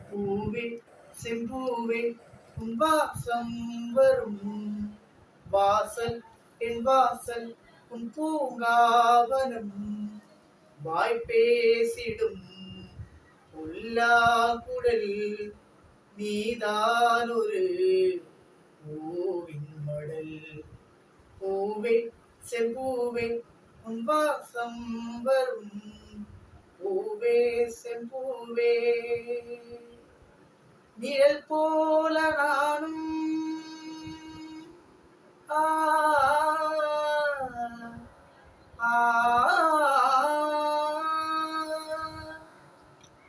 பூவே செம்பூவே உன் வாசம் வரும் வாசல் என் வாசல் உன் பூங்காவனம் வாய் பேசிடும் புல்லாங்குழல் நீதான் ஒரு பூவின் மடல் பூவே செம்பூவே உன் வாசம் வரும் பூவே செம்பூவே நிழல் போல நானும் ஆ ஆ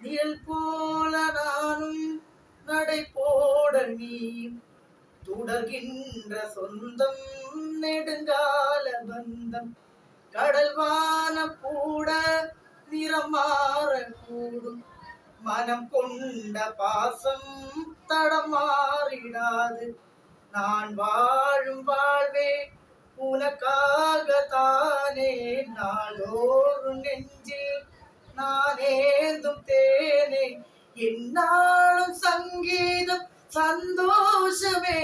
நிழல் போல நானும் நடை போட நீயும் தொடர்கின்ற சொந்தம் நெடுங்கால பந்தம் கடல் வானம் கூட நிறம் மாறக்கூடும் மனம் கொண்ட பாசம் தடம் மாறிடாது நான் வாழும் வாழ்வே உனக்காகத்தானே நாளோறும் நெஞ்சில் நான் ஏந்தும் தேனே என்னாலும் சங்கீதம் சந்தோஷமே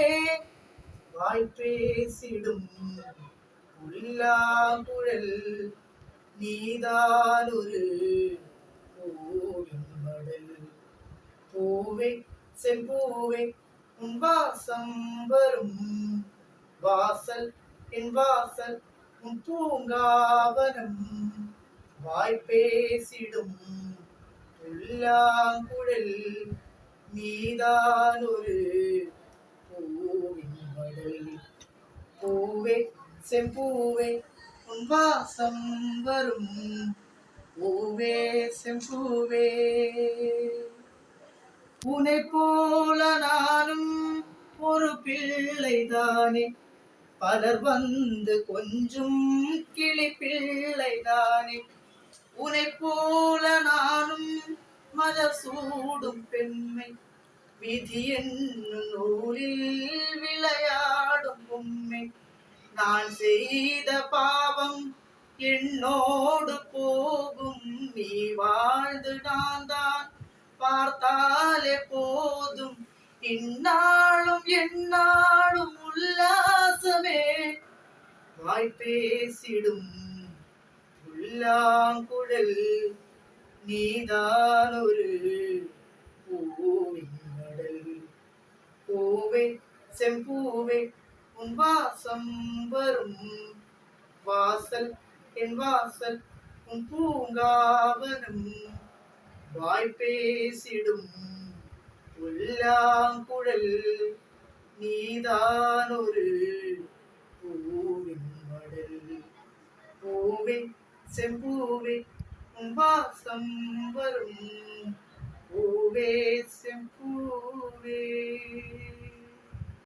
வாய் பேசிடும் புல்லாங்குழல் நீதான் ஒரு பூவின் மடல் பூவே செம்பூவே உன் வாசம் வரும் வாசல் என் வாசல் உன் பூங்காவனம் வாய் பேசிடும் புல்லாங்குழல் நீதான் ஒரு பூவின் மடல் பூவே செம்பூவே உன் வாசம் வரும் பூவே செம்பூவே உன்னை போல நானும் ஒரு பிள்ளைதானே பலர் வந்து கொஞ்சம் கிளி பிள்ளைதானே உன்னை போல நானும் மலர் சூடும் பெண்மை விதி என்னும் நூலில் விளையாடும் பொம்மை நான் செய்த பாவம் என்னோடு போகும் நீ வாழ்ந்து நான் தான் பார்த்தாலே போதும் இந்நாளும் எந்நாளும் உல்லாசமே வாய் பேசிடும் புல்லாங்குழல் நீதான் ஒரு பூவின் மடல் பூவே செம்பூவே உன் வாசம் வரும் வாசல் என் வாசல் உன் பூங்காவனம் வாய் பேசிடும் புல்லாங்குழல் நீதான் ஒரு பூவின் மடல் பூவே செம்பூவே உன் வாசம் வரும் பூவே